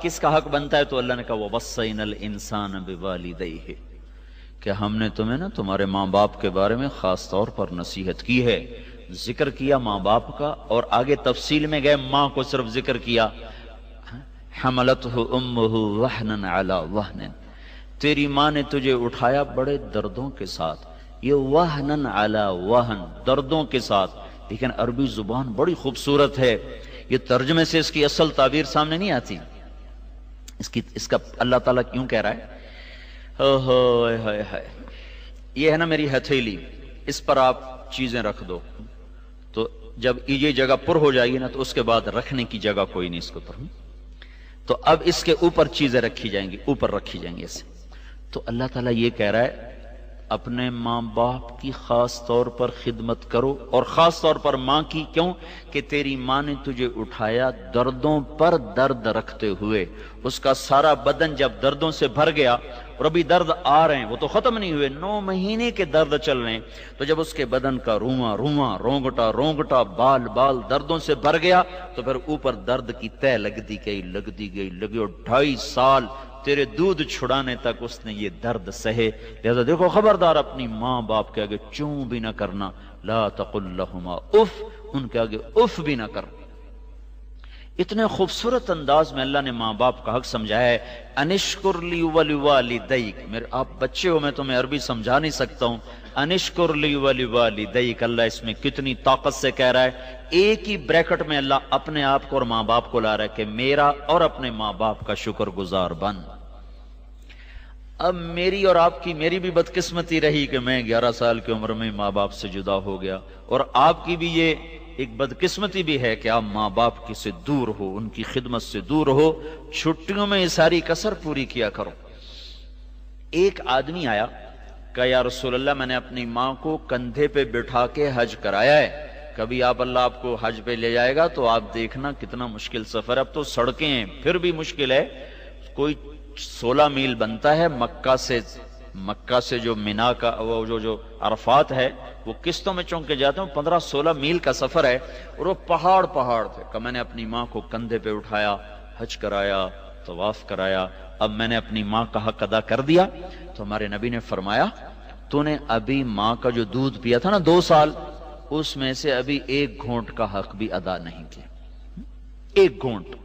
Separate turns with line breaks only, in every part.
کس کا حق بنتا ہے؟ تو اللہ نے کہا وَوَصَّيْنَا الْإِنسَانَ بِوَالِدَيْهِ کہ ہم نے تمہیں نا تمہارے ماں باپ کے بارے میں خاص طور پر نصیحت کی ہے. ذکر کیا ماں باپ کا اور آگے تفصیل میں گئے، ماں کو صرف ذکر کیا. حملتہ امہ وہنا علی وہن، تیری ماں نے تجھے اٹھایا بڑے دردوں کے ساتھ. یہ وہن علی وہن، دردوں کے ساتھ. لیکن عربی زبان بڑی خوبصورت ہے، یہ ترجمے سے اس کی اصل تعبیر سامنے نہیں آتی. اس کا اللہ تعالیٰ کیوں کہہ رہا ہے یہ ہے نا میری ہتھیلی، اس پر آپ چیزیں رکھ دو، تو جب یہ جگہ پر ہو جائے گی نا تو اس کے بعد رکھنے کی جگہ کوئی نہیں اس کے اوپر. تو اب اس کے اوپر چیزیں رکھی جائیں گی، اوپر رکھی جائیں گی اسے. تو اللہ تعالیٰ یہ کہہ رہا ہے اپنے ماں باپ کی خاص طور پر خدمت کرو، اور خاص طور پر ماں کی. کیوں؟ کہ تیری ماں نے تجھے اٹھایا دردوں پر درد رکھتے ہوئے. اس کا سارا بدن جب دردوں سے بھر گیا، اور ابھی درد آ رہے ہیں، وہ تو ختم نہیں ہوئے، 9 مہینے کے درد چل رہے ہیں. تو جب اس کے بدن کا رواں رواں، رونگٹا رونگٹا، بال بال دردوں سے بھر گیا، تو پھر اوپر درد کی تہ لگتی گئی اور 2.5 سال تیرے دودھ چھڑانے تک اس نے یہ درد سہے. لہذا دیکھو خبردار اپنی ماں باپ کے آگے چوں بھی نہ کرنا. لا تقل لہما اف، ان کے آگے اف بھی نہ کر. اتنے خوبصورت انداز میں اللہ نے ماں باپ کا حق سمجھایا ہے. انشکر لی ولوالدیک، میرے آپ بچے ہو، میں تمہیں عربی سمجھا نہیں سکتا ہوں. انشکر لی ولوالدیک، اللہ اس میں کتنی طاقت سے کہہ رہا ہے. ایک ہی بریکٹ میں اللہ اپنے آپ کو اور ماں باپ کو لا رہا ہے کہ میرا اور اپنے ماں باپ کا شکر گزار بن. اب میری اور آپ کی، میری بھی بدقسمتی رہی کہ میں 11 سال کی عمر میں ماں باپ سے جدا ہو گیا، اور آپ کی بھی یہ ایک بدقسمتی بھی ہے کہ آپ ماں باپ کی سے دور ہو، ان کی خدمت سے دور ہو. چھٹیوں میں یہ ساری کسر پوری کیا کرو. ایک آدمی آیا، کہا یا رسول اللہ میں نے اپنی ماں کو کندھے پہ بٹھا کے حج کرایا ہے، کبھی اللہ آپ کو حج پہ لے جائے گا تو آپ دیکھنا کتنا مشکل سفر ہے. اب تو سڑکیں ہیں پھر بھی مشکل ہے. کوئی 16 میل بنتا ہے مکہ سے جو مینا کا وہ جو عرفات ہے، وہ قسطوں میں چونک کے جاتے ہیں. 15-16 میل کا سفر ہے، اور وہ پہاڑ تھے. کہ میں نے اپنی ماں کو کندھے پہ اٹھایا، حج کرایا، طواف کرایا. اب میں نے اپنی ماں کا حق ادا کر دیا. تو ہمارے نبی نے فرمایا تو نے ابھی ماں کا جو دودھ پیا تھا نا 2 سال، اس میں سے ابھی 1 گھونٹ کا حق بھی ادا نہیں کیا. 1 گھونٹ.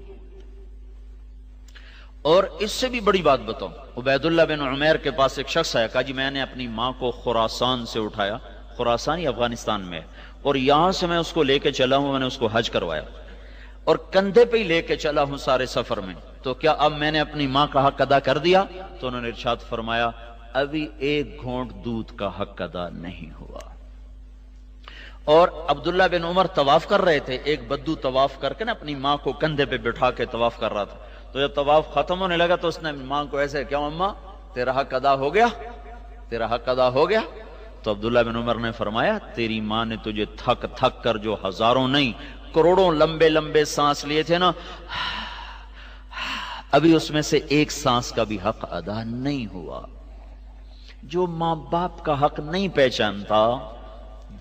اور اس سے بھی بڑی بات بتاؤں، عبید اللہ بن عمیر کے پاس ایک شخص آیا، کہا جی میں نے اپنی ماں کو خراسان سے اٹھایا، خراسان ہی افغانستان میں، اور یہاں سے میں اس کو لے کے چلا ہوں، میں نے اس کو حج کروایا اور کندھے پہ ہی لے کے چلا ہوں سارے سفر میں. تو کیا اب میں نے اپنی ماں کا حق ادا کر دیا؟ تو انہوں نے ارشاد فرمایا ابھی 1 گھونٹ دودھ کا حق ادا نہیں ہوا. اور عبداللہ بن عمر طواف کر رہے تھے، ایک بدو طواف کر کے نا اپنی ماں کو کندھے پہ بٹھا کے طواف کر رہا تھا. تو جب طواف ختم ہونے لگا تو اس نے ماں کو ایسے، کیا اماں تیرا حق ادا ہو گیا، تیرا حق ادا ہو گیا؟ تو عبداللہ بن عمر نے فرمایا تیری ماں نے تجھے تھک تھک کر جو ہزاروں نہیں کروڑوں لمبے لمبے سانس لیے تھے نا، ابھی اس میں سے 1 سانس کا بھی حق ادا نہیں ہوا. جو ماں باپ کا حق نہیں پہچانتا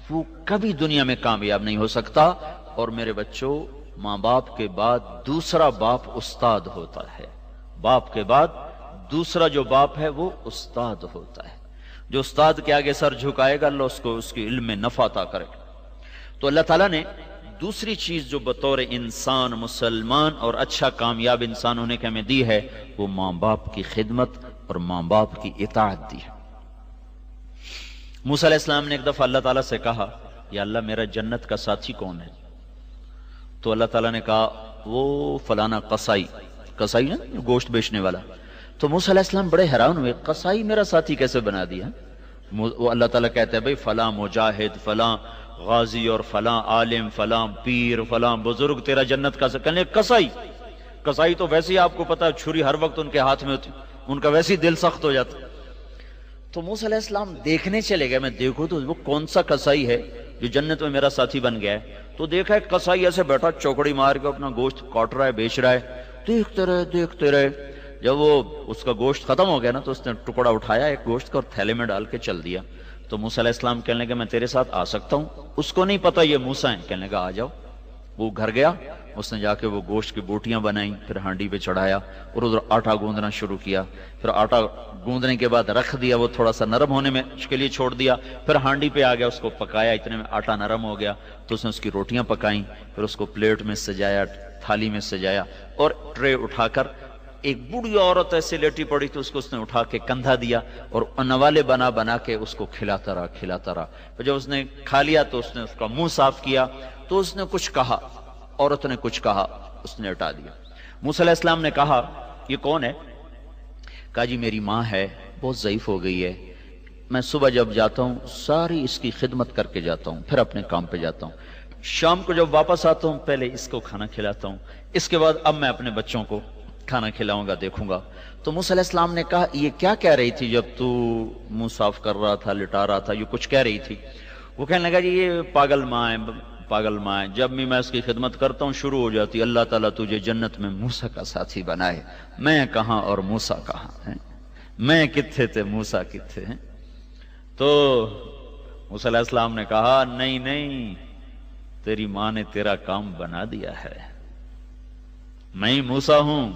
وہ کبھی دنیا میں کامیاب نہیں ہو سکتا. اور میرے بچوں، ماں باپ کے بعد دوسرا باپ استاد ہوتا ہے. باپ کے بعد دوسرا جو باپ ہے وہ استاد ہوتا ہے. جو استاد کے آگے سر جھکائے گا اللہ اس کو اس کی علم میں نفع عطا کرے گا. تو اللہ تعالیٰ نے دوسری چیز جو بطور انسان مسلمان اور اچھا کامیاب انسان ہونے کے ہمیں دی ہے، وہ ماں باپ کی خدمت اور ماں باپ کی اطاعت دی ہے. موسیٰ علیہ السلام نے ایک دفعہ اللہ تعالیٰ سے کہا یا اللہ میرا جنت کا ساتھی کون ہے؟ تو اللہ تعالیٰ نے کہا وہ فلانا قصائی نا گوشت بیچنے والا. تو موسیٰ علیہ السلام بڑے حیران ہوئے، قصائی میرا ساتھی کیسے بنا دیا؟ وہ اللہ تعالیٰ کہتے ہیں بھئی فلاں مجاہد، فلاں غازی اور فلاں عالم، فلاں پیر، فلاں بزرگ تیرا جنت کا ساتھی. کہنے قصائی تو ویسے ہی آپ کو پتا چھری ہر وقت ان کے ہاتھ میں ہوتی، ان کا ویسے ہی دل سخت ہو جاتا. تو موسیٰ علیہ السلام دیکھنے چلے گئے، میں دیکھوں تو وہ کون سا قصائی ہے جو جنت میں میرا ساتھی بن گیا ہے. تو دیکھا ایک قصائی ایسے بیٹھا چوکڑی مار کے اپنا گوشت کاٹ رہا ہے، بیچ رہا ہے. دیکھتے رہے. جب وہ اس کا گوشت ختم ہو گیا نا تو اس نے ٹکڑا اٹھایا ایک گوشت کا اور تھیلے میں ڈال کے چل دیا. تو موسیٰ علیہ السلام کہنے لگے میں تیرے ساتھ آ سکتا ہوں؟ اس کو نہیں پتا یہ موسیٰ ہیں. کہنے لگا آ جاؤ. وہ گھر گیا اس نے جا کے وہ گوشت کی بوٹیاں بنائیں، پھر ہانڈی پہ چڑھایا اور ادھر آٹا گوندنا شروع کیا، پھر آٹا گوندنے کے بعد رکھ دیا، وہ تھوڑا سا نرم ہونے میں کے لیے چھوڑ دیا، پھر ہانڈی پہ آ گیا، اس کو پکایا، اتنے میں آٹا نرم ہو گیا تو اس نے اس کی روٹیاں پکائیں، پھر اس کو پلیٹ میں سجایا، تھالی میں سجایا، اور ٹرے اٹھا کر ایک بوڑھی عورت ایسے لیٹی پڑی تو اس کو اس نے اٹھا کے کندھا دیا اور نوالے بنا بنا کے اس کو کھلاتا رہا. پھر جب اس نے کھا لیا تو اس نے اس کا منہ صاف کیا تو اس نے کچھ کہا، عورت نے کچھ کہا، اس نے ہٹا دیا. موسیٰ علیہ السلام نے کہا یہ کون ہے؟ کہا جی میری ماں ہے، بہت ضعیف ہو گئی ہے، میں صبح جب جاتا ہوں ساری اس کی خدمت کر کے جاتا ہوں، پھر اپنے کام پہ جاتا ہوں، شام کو جب واپس آتا ہوں پہلے اس کو کھانا کھلاتا ہوں، اس کے بعد اب میں اپنے بچوں کو کھانا کھلاؤں گا، دیکھوں گا. تو موسیٰ علیہ السلام نے کہا یہ کیا کہہ رہی تھی جب تو منہ صاف کر رہا تھا، لٹا رہا تھا، یہ کچھ کہہ رہی تھی؟ وہ کہنے لگا جی یہ پاگل ماں ہے، جب بھی میں اس کی خدمت کرتا ہوں شروع ہو جاتی اللہ تعالیٰ تجھے جنت میں موسیٰ کا ساتھی بنائے. میں کہاں اور موسیٰ کہاں ہیں، میں کتھے تھے موسیٰ کتھے ہیں. تو موسیٰ علیہ السلام نے کہا نہیں تیری ماں نے تیرا کام بنا دیا ہے، میں ہی موسیٰ ہوں،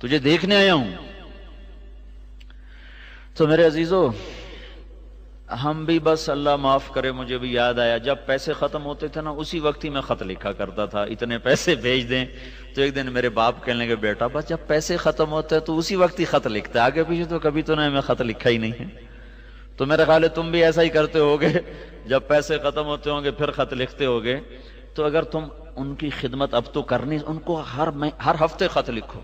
تجھے دیکھنے آیا ہوں. تو میرے عزیزو ہم بھی بس اللہ معاف کرے، مجھے بھی یاد آیا جب پیسے ختم ہوتے تھے نا اسی وقت ہی میں خط لکھا کرتا تھا، اتنے پیسے بھیج دیں. تو ایک دن میرے باپ کہنے لگے بیٹا بس جب پیسے ختم ہوتے ہیں تو اسی وقت ہی خط لکھتا ہے، آگے پیچھے تو کبھی تو نے میں خط لکھا ہی نہیں ہے. تو میرا خیال ہے تم بھی ایسا ہی کرتے ہوگے، جب پیسے ختم ہوتے ہوں گے پھر خط لکھتے ہوگے. تو اگر تم ان کی خدمت اب تو کرنی، ان کو ہر ہفتے خط لکھو،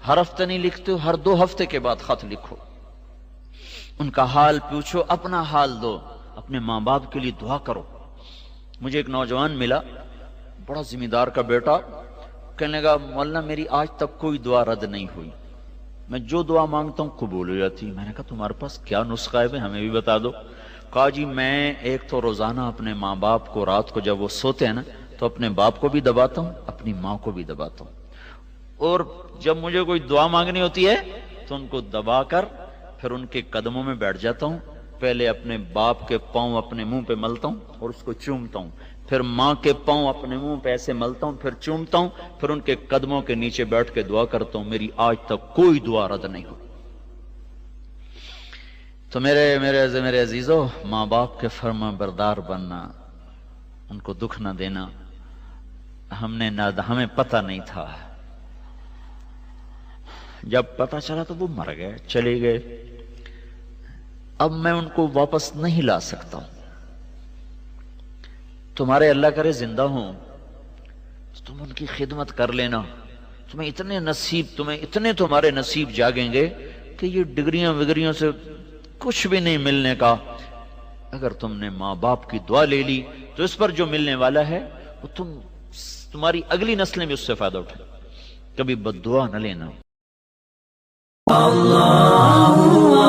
ہر ہفتے نہیں لکھتے ہو ہر 2 ہفتے کے بعد خط لکھو، ان کا حال پوچھو، اپنا حال دو، اپنے ماں باپ کے لیے دعا کرو. مجھے ایک نوجوان ملا، بڑا ذمہ دار کا بیٹا، کہنے لگا مولانا میری آج تک کوئی دعا رد نہیں ہوئی، میں جو دعا مانگتا ہوں قبول ہو جاتی. میں نے کہا تمہارے پاس کیا نسخہ ہے ہمیں بھی بتا دو. کہا جی میں ایک تو روزانہ اپنے ماں باپ کو رات کو جب وہ سوتے ہیں نا تو اپنے باپ کو بھی دباتا ہوں، اپنی ماں کو بھی دباتا ہوں، اور جب مجھے کوئی دعا مانگنی ہوتی ہے تو ان کو دبا کر پھر ان کے قدموں میں بیٹھ جاتا ہوں، پہلے اپنے باپ کے پاؤں اپنے منہ پہ ملتا ہوں اور اس کو چومتا ہوں، پھر ماں کے پاؤں اپنے منہ پہ ایسے ملتا ہوں، پھر چومتا ہوں، پھر ان کے قدموں کے نیچے بیٹھ کے دعا کرتا ہوں. میری آج تک کوئی دعا رد نہیں ہوئی. تو میرے عزیزو ماں باپ کے فرما بردار بننا، ان کو دکھ نہ دینا، ہمیں پتہ نہیں تھا، جب پتہ چلا تو وہ مر گئے، چلے گئے. اب میں ان کو واپس نہیں لا سکتا ہوں. تمہارے اللہ کرے زندہ ہوں تم ان کی خدمت کر لینا، تمہیں اتنے تمہارے نصیب جاگیں گے کہ یہ ڈگریاں وگریوں سے کچھ بھی نہیں ملنے کا. اگر تم نے ماں باپ کی دعا لے لی تو اس پر جو ملنے والا ہے وہ تمہاری اگلی نسلیں بھی اس سے فائدہ اٹھائیں. کبھی بد دعا نہ لینا. اللہ